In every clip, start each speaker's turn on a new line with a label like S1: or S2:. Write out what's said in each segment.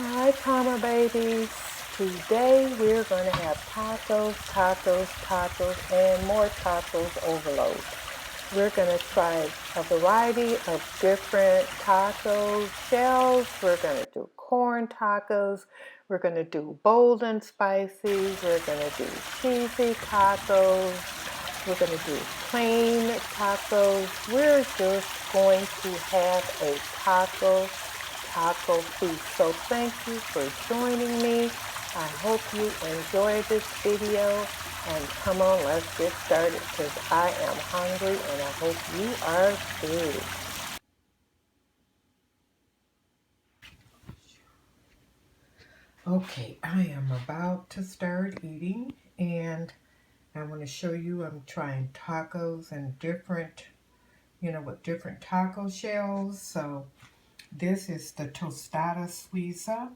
S1: Hi, Karma babies. Today we're going to have tacos, and more tacos overload. We're going to try a variety of different taco shells. We're going to do corn tacos. We're going to do bold and spicy. We're going to do cheesy tacos. We're going to do plain tacos. We're just going to have a taco feast. So thank you for joining me. I hope you enjoyed this video. And come on, let's get started because I am hungry and I hope you are too. Okay, I am about to start eating and I want to show you I'm trying tacos and different, with different taco shells. So this is the tostada suiza.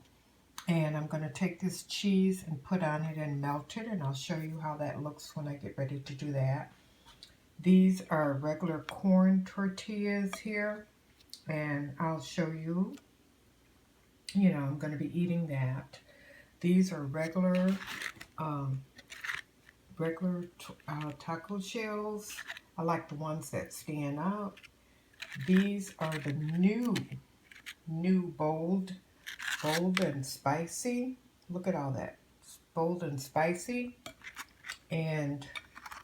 S1: And I'm going to take this cheese and put on it and melt it. And I'll show you how that looks when I get ready to do that. These are regular corn tortillas here. And I'll show you, I'm going to be eating that. These are regular taco shells. I like the ones that stand out. These are the new bold and spicy. Look at all that. Bold and spicy. And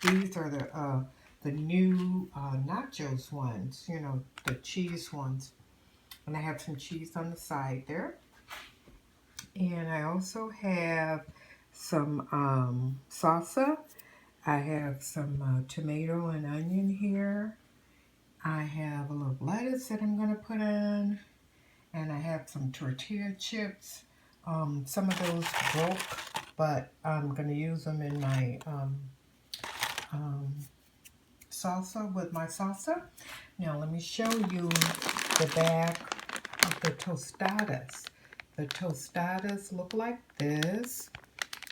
S1: these are the new nachos ones, the cheese ones. And I have some cheese on the side there. And I also have some salsa. I have some tomato and onion here. I have a little lettuce that I'm going to put on. And I have some tortilla chips. Some of those broke, but I'm going to use them in my salsa with my salsa. Now let me show you the back of the tostadas. The tostadas look like this,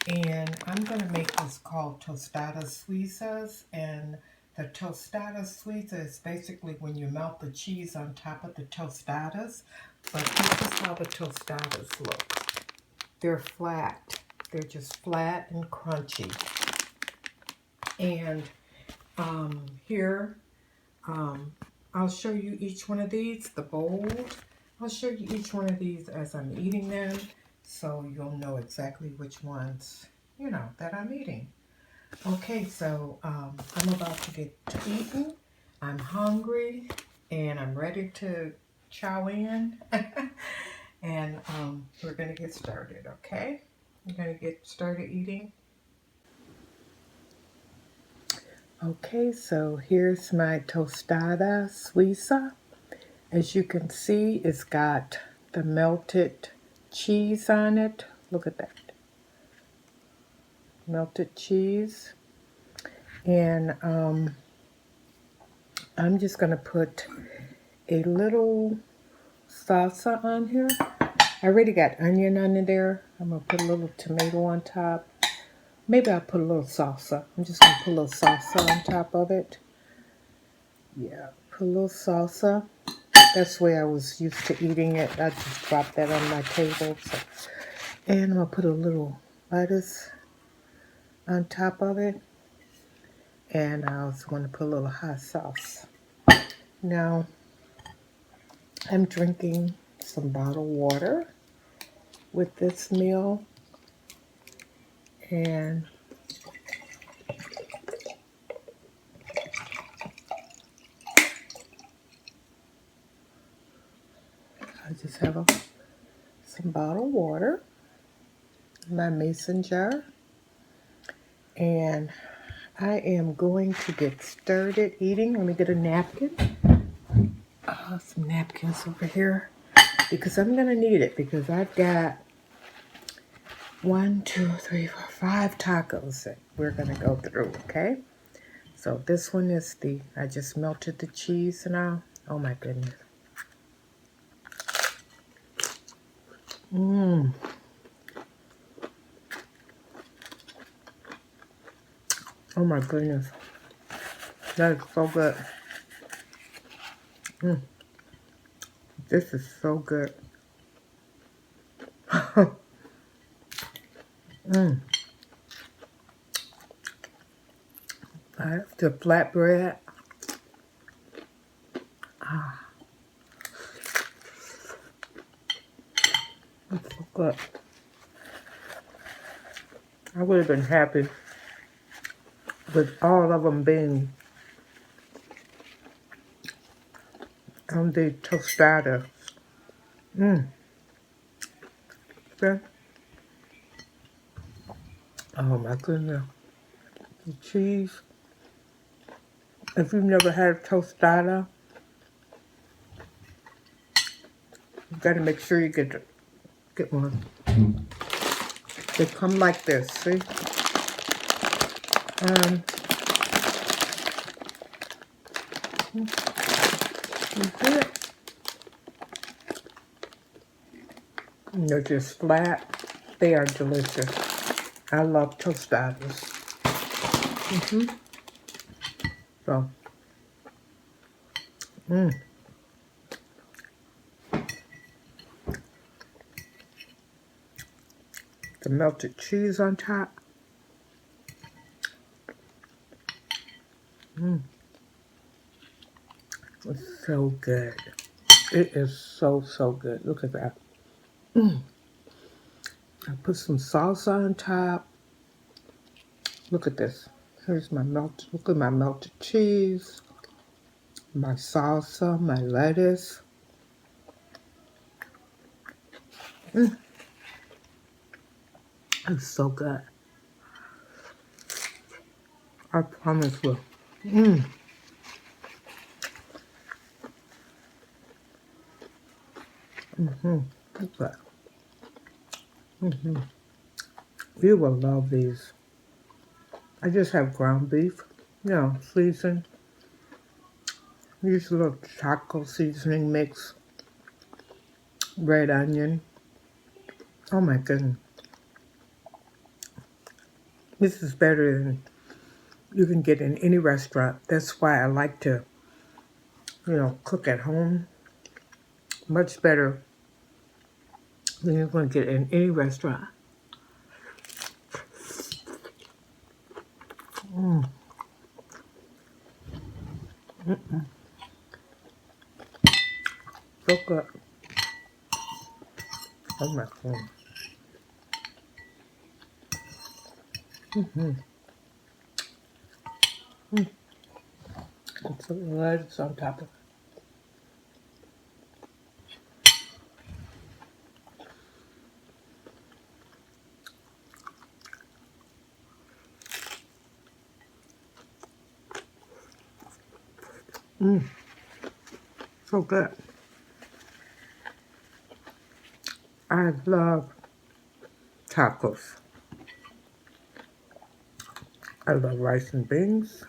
S1: and I'm going to make this called tostadas suizas. And the tostada suiza is basically when you melt the cheese on top of the tostadas. But this is how the tostadas look. They're flat. They're just flat and crunchy. And here, I'll show you each one of these, the bold. I'll show you each one of these as I'm eating them, so you'll know exactly which ones, that I'm eating. Okay, so I'm about to get to eating. I'm hungry, and I'm ready to chow in. And we're going to get started, okay? We're going to get started eating. Okay, so here's my tostada suiza. As you can see, it's got the melted cheese on it. Look at that. Melted cheese. And I'm just going to put a little salsa on here. I already got onion under there. I'm going to put a little tomato on top. Maybe I'll put a little salsa. I'm just going to put a little salsa on top of it. Yeah, put a little salsa. That's the way I was used to eating it. I just dropped that on my table. So. And I'm going to put a little lettuce on top of it. And I was going to put a little hot sauce. Now, I'm drinking some bottled water with this meal. And I just have some bottled water in my mason jar. And I am going to get started eating. Let me get a napkin. Some napkins over here. Because I'm going to need it. Because I've got 1, 2, 3, 4, 5 tacos that we're going to go through, okay? So this one is I just melted the cheese now. Oh my goodness. Mmm. Oh my goodness. That is so good. This is so good. I have the flatbread. It's so good. I would have been happy with all of them being on the tostadas. Okay. Oh my goodness. The cheese. If you've never had a tostada, you gotta make sure you get one. They come like this, see? That's it. And they're just flat. They are delicious. I love tostadas. So, the melted cheese on top. It's so good. It is so, so good. Look at that. I put some salsa on top. Look at this. Here's my look at my melted cheese, my salsa, my lettuce. It's so good. I promise you. Okay. You will love these. I just have ground beef, seasoned. Use a little taco seasoning mix, red onion. Oh my goodness. This is better than you can get in any restaurant. That's why I like to, cook at home. Much better than you're going to get in any restaurant. So good. Oh my goodness. It's a lettuce on top of it. So good. I love tacos. I love rice and beans.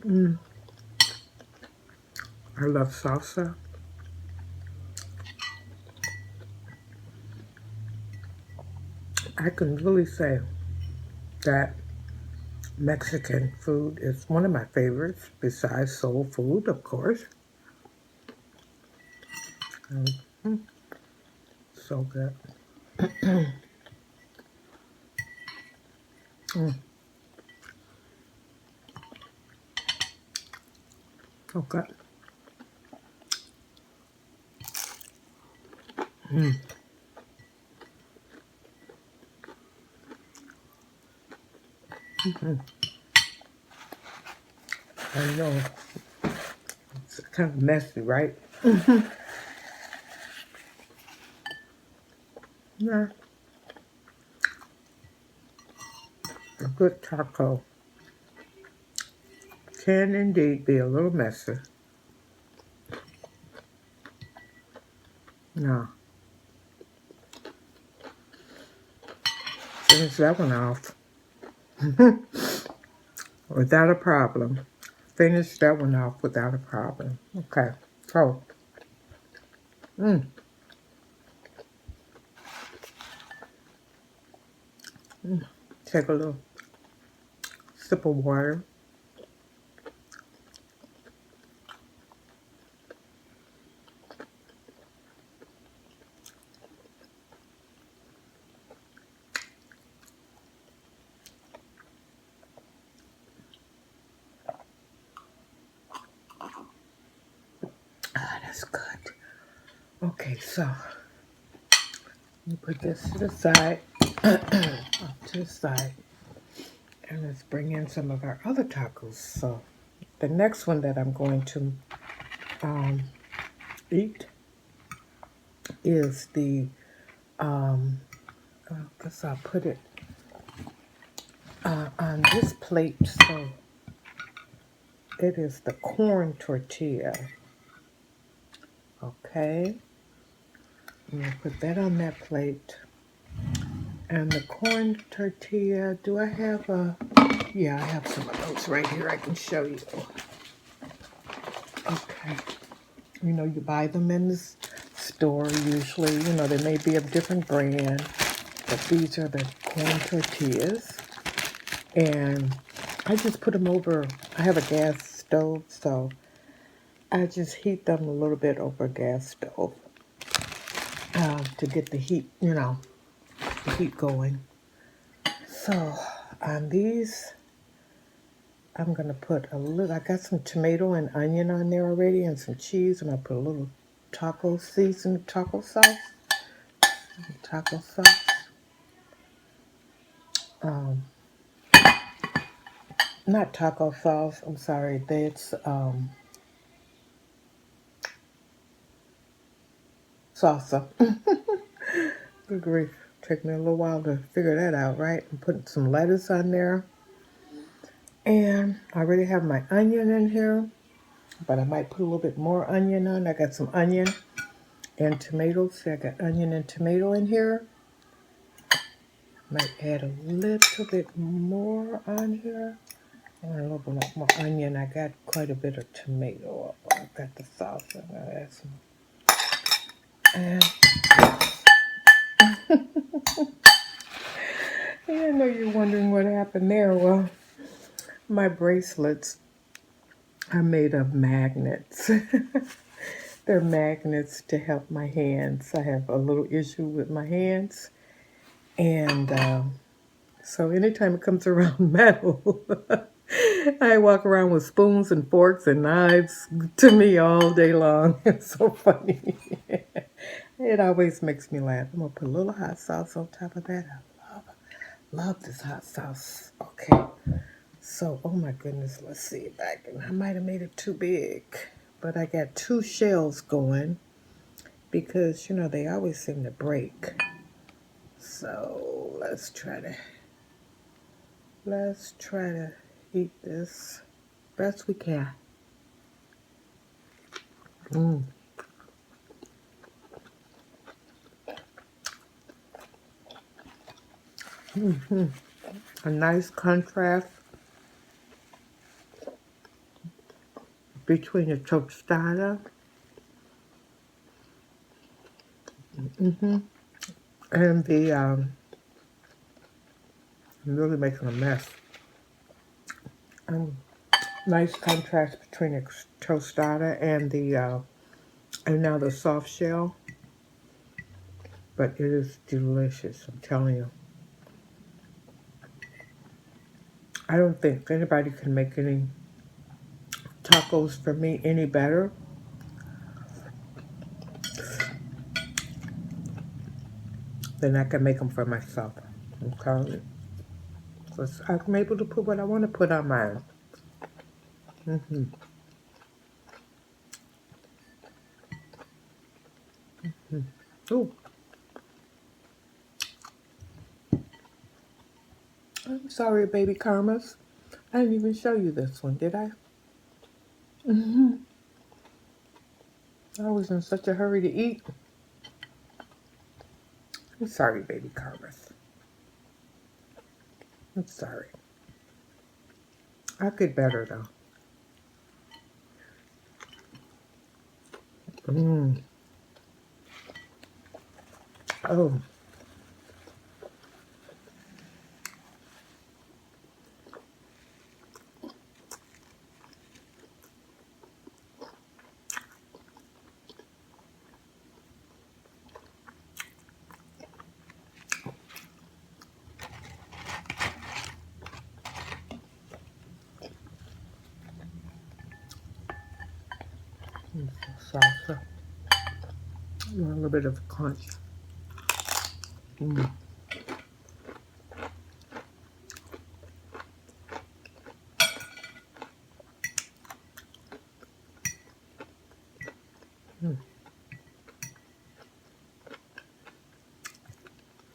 S1: I love salsa. I can really say that Mexican food is one of my favorites, besides soul food, of course. So good. So good. I know it's kind of messy, right? Yeah. A good taco can indeed be a little messy. No. Finish that one off. Without a problem. Finish that one off without a problem. Okay. So, take a little sip of water. That's good. Okay, so you put this to the side, off to the side, and let's bring in some of our other tacos. So the next one that I'm going to eat is the, I guess I'll put it on this plate. So it is the corn tortilla. Okay, I'm gonna put that on that plate. And the corn tortilla, do I have a, yeah, I have some of those right here. I can show you. Okay. You know, you buy them in the store usually. You know, they may be of different brand, but these are the corn tortillas. And I just put them over, I have a gas stove, so I just heat them a little bit over a gas stove to get the heat, you know, the heat going. So on these, I'm going to put a little, I got some tomato and onion on there already and some cheese, and I put a little taco season, taco sauce. Taco sauce. Not taco sauce, I'm sorry, that's salsa. Good grief. Took me a little while to figure that out, right? I'm putting some lettuce on there. And I already have my onion in here, but I might put a little bit more onion on. I got some onion and tomatoes. See, I got onion and tomato in here. Might add a little bit more on here. And a little bit more onion. I got quite a bit of tomato. I got the sauce. I'm going to add some. And I know you're wondering what happened there. Well, my bracelets are made of magnets. They're magnets to help my hands. I have a little issue with my hands. And so anytime it comes around metal, I walk around with spoons and forks and knives to me all day long. It's so funny. It always makes me laugh. I'm going to put a little hot sauce on top of that. I love this hot sauce. Okay. So, oh my goodness, let's see if I might have made it too big. But I got 2 shells going because, you know, they always seem to break. So, let's try to eat this best we can. A nice contrast between the tostada and the, I'm really making a mess. Nice contrast between the tostada and the, and now the soft shell. But it is delicious, I'm telling you. I don't think anybody can make any tacos for me any better than I can make them for myself. I'm telling you. Because I'm able to put what I want to put on mine. Ooh. I'm sorry, baby Karmas. I didn't even show you this one, did I? I was in such a hurry to eat. I'm sorry, baby Karmas. I'm sorry. I could better, though. Oh. salsa. A little bit of crunch. Mm. Mm.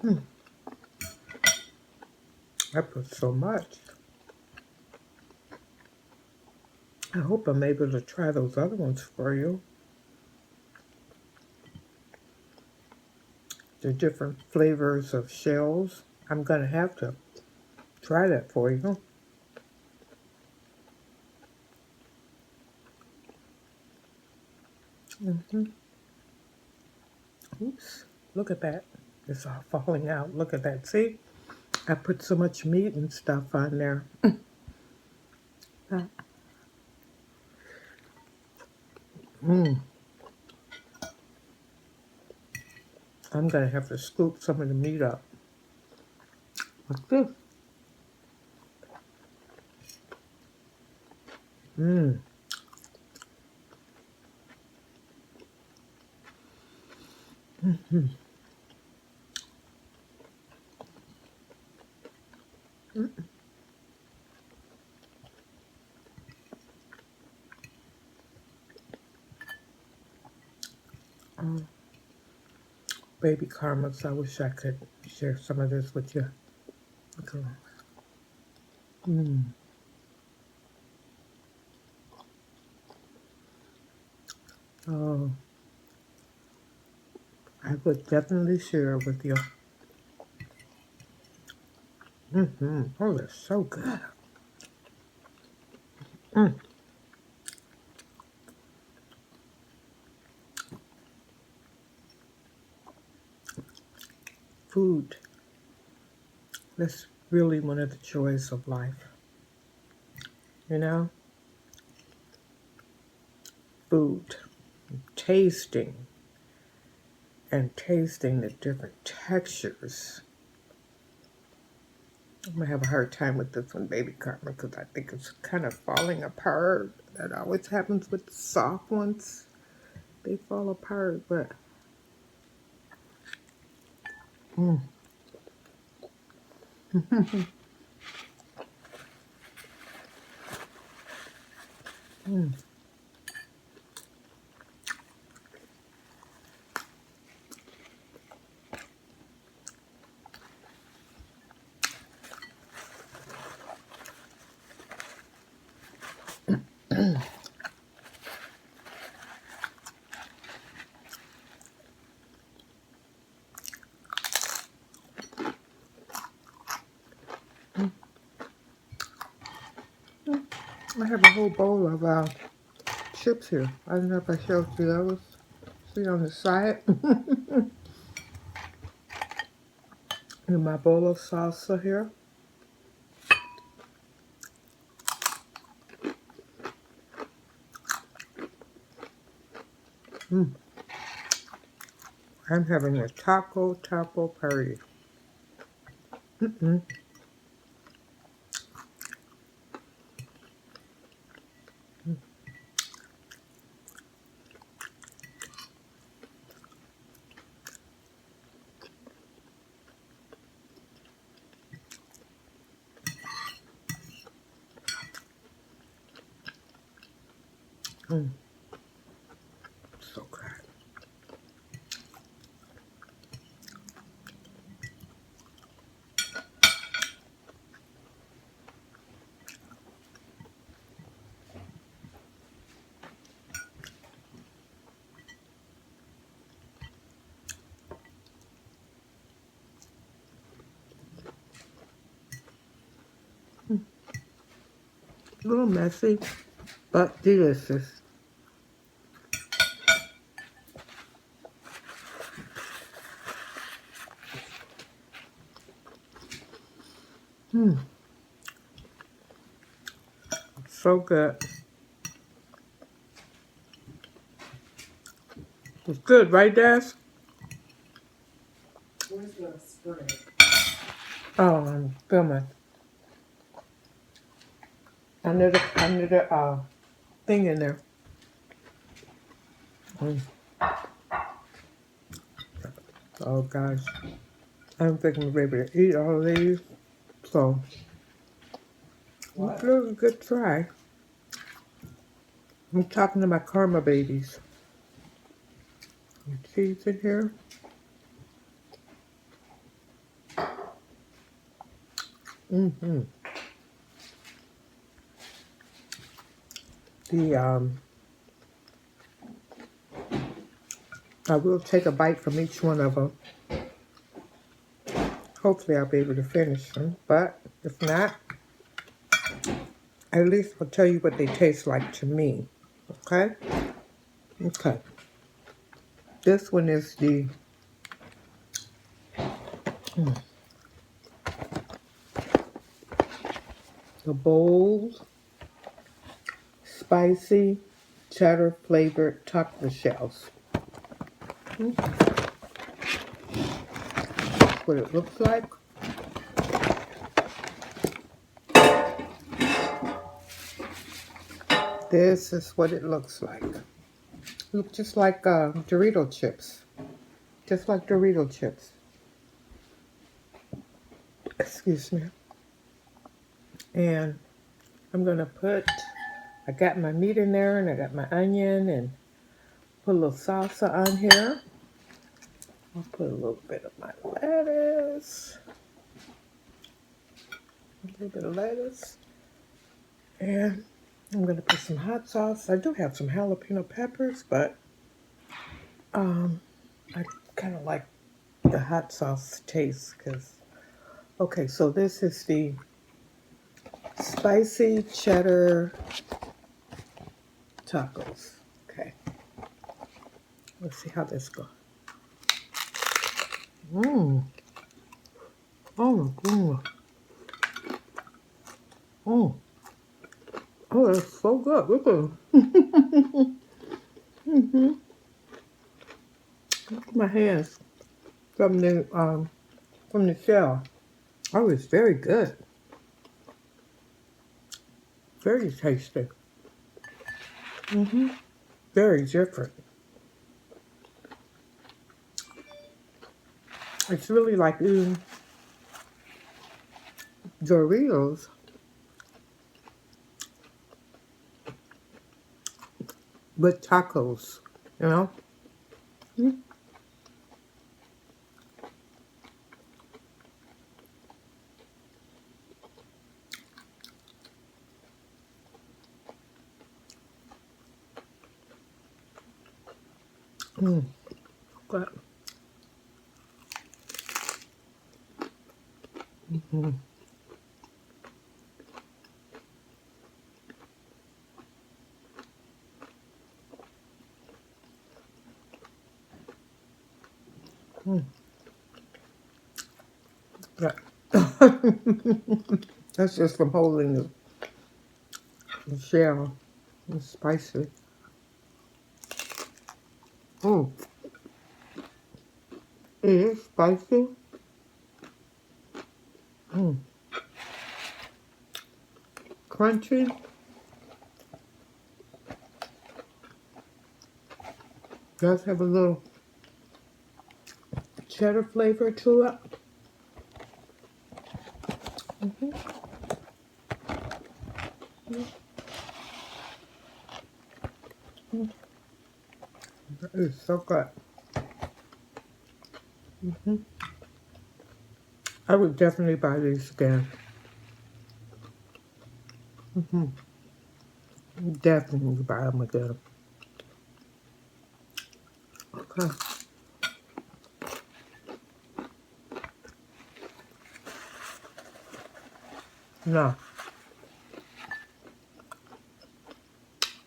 S1: Mm. I put so much. I hope I'm able to try those other ones for you. The different flavors of shells. I'm going to have to try that for you. Mm-hmm. Oops. Look at that. It's all falling out. Look at that. See? I put so much meat and stuff on there. Mm. I'm going to have to scoop some of the meat up. Like this. Mm. Mm-hmm. Oh, baby Karmas, I wish I could share some of this with you. Okay. Mm. Oh, I would definitely share with you. Mm-hmm. Oh, they're so good. Mm. Food. That's really one of the joys of life. You know? Food. Tasting. And tasting the different textures. I'm going to have a hard time with this one, baby Karma, because I think it's kind of falling apart. That always happens with the soft ones. They fall apart, but... Mm. Mm. I have a whole bowl of chips here. I don't know if I showed you those. See on the side? And my bowl of salsa here. Mm. I'm having a taco party. Mm-mm. Mm. So good. A little messy, but delicious. Mm. So good. It's good, right, Des? Where's the spread? Oh, I'm filming. Under the thing in there. Mm. Oh gosh, I don't think I'm able to eat all of these, so it's a good try. I'm talking to my Karma babies. Cheese in here. Mm-hmm. The I will take a bite from each one of them. Hopefully I'll be able to finish them, but if not, at least I'll tell you what they taste like to me. Okay? Okay. This one is the bold, spicy, cheddar flavored taco shells. That's what it looks like. This is what it looks like. Look just like Dorito chips. Just like Dorito chips. Excuse me. And I'm going to I got my meat in there and I got my onion and put a little salsa on here. I'll put a little bit of my lettuce. A little bit of lettuce. And I'm going to put some hot sauce. I do have some jalapeno peppers, but I kind of like the hot sauce taste because, okay, so this is the spicy cheddar tacos. Okay. Let's see how this goes. Mmm. Oh my goodness. Oh. Oh, that's so good. Look at it. Mm-hmm. Look at my hands from the shell. Oh, it's very good. Very tasty. Mm-hmm. Very different. It's really like eating Doritos with tacos, you know? Mm. Good. Mm-hmm. Mm. Yeah. That's just from holding the shell. It's spicy. Mm. It is spicy. Mm. Crunchy. Does have a little cheddar flavor to it. Mm-hmm. Mm. It's so good. Mm-hmm. I would definitely buy these again. Mm-hmm. Definitely buy them again. Okay. Now,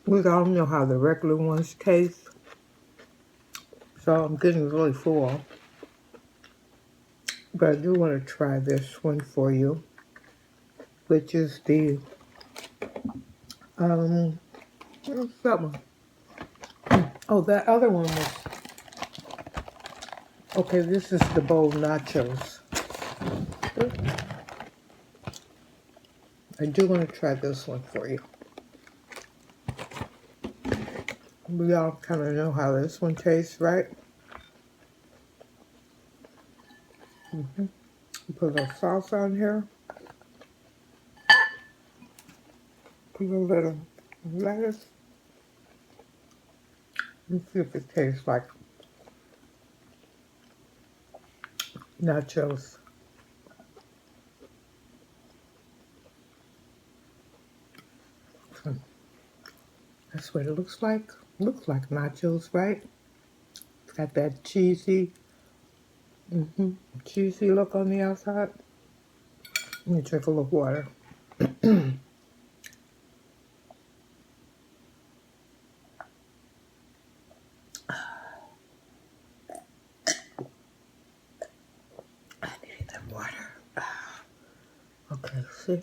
S1: we all know how the regular ones taste, so I'm getting really full. But I do want to try this one for you, which is the, what's that one? Oh, that other one was, okay, this is the bold nachos. I do want to try this one for you. We all kind of know how this one tastes, right? Put a little sauce on here. Put a little lettuce. Let's see if it tastes like nachos. That's what it looks like. Looks like nachos, right? It's got that cheesy look on the outside. Let me drink a little water. I need that water. Okay, see?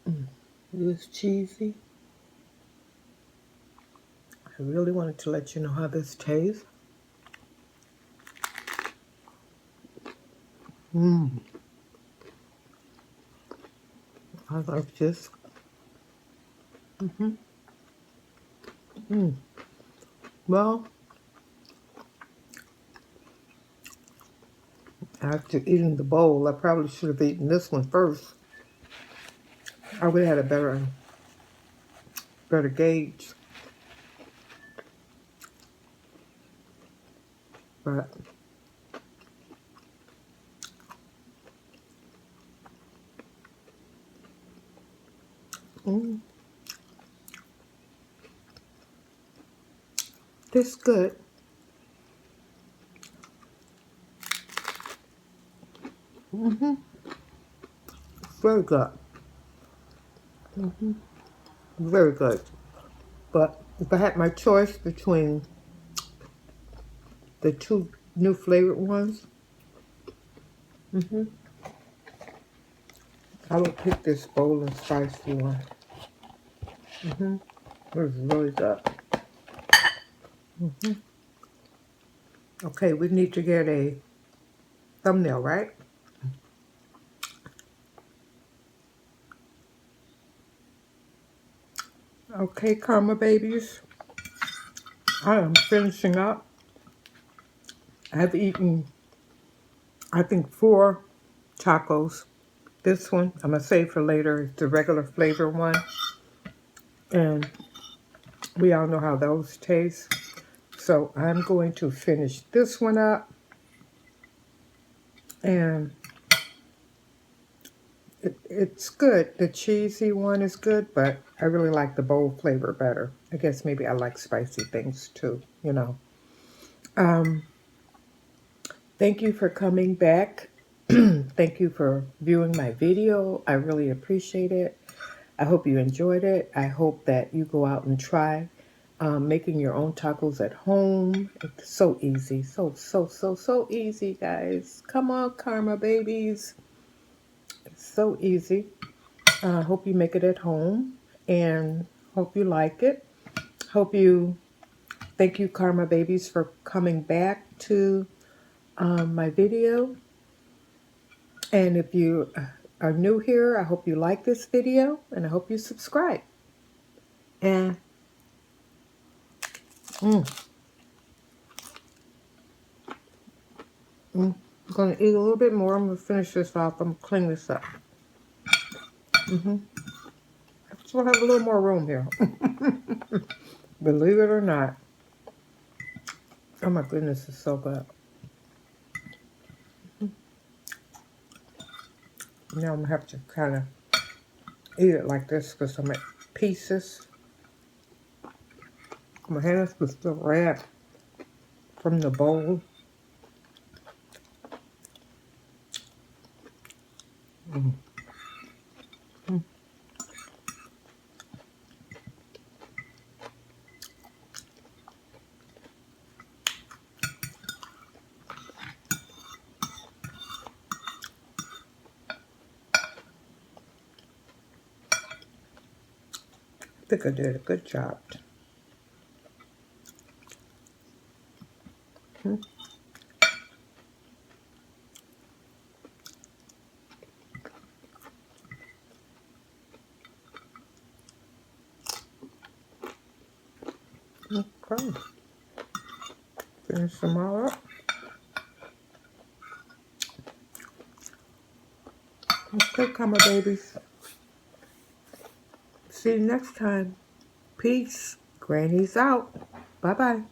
S1: It is cheesy. I really wanted to let you know how this tastes. I like this. Well, after eating the bowl, I probably should have eaten this one first. I would have had a better gauge. But this good. Very good. Very good. But if I had my choice between the two new flavored ones, I would pick this bold and spicy one. It was really good. Okay, we need to get a thumbnail, right? Okay, Karma babies, I am finishing up. I've eaten, I think, 4 tacos. This one, I'm going to save for later. It's the regular flavor one. And we all know how those taste. So I'm going to finish this one up. And it's good. The cheesy one is good, but I really like the bold flavor better. I guess maybe I like spicy things too, you know. Thank you for coming back. Thank you for viewing my video. I really appreciate it. I hope you enjoyed it. I hope that you go out and try making your own tacos at home. It's so easy. So easy, guys. Come on, Karma babies. It's so easy. I hope you make it at home and hope you like it. Thank you, Karma babies, for coming back to my video. And if you are new here, I hope you like this video and I hope you subscribe. And I'm going to eat a little bit more. I'm going to finish this off. I'm going to clean this up. I still have a little more room here. Believe it or not. Oh my goodness, it's so good. Now I'm going to have to kind of eat it like this because I'm at pieces. My hands were still red from the bowl. I think I did a good job. Okay. Finish them all up. Okay, Karma babies. See you next time. Peace. Granny's out. Bye-bye.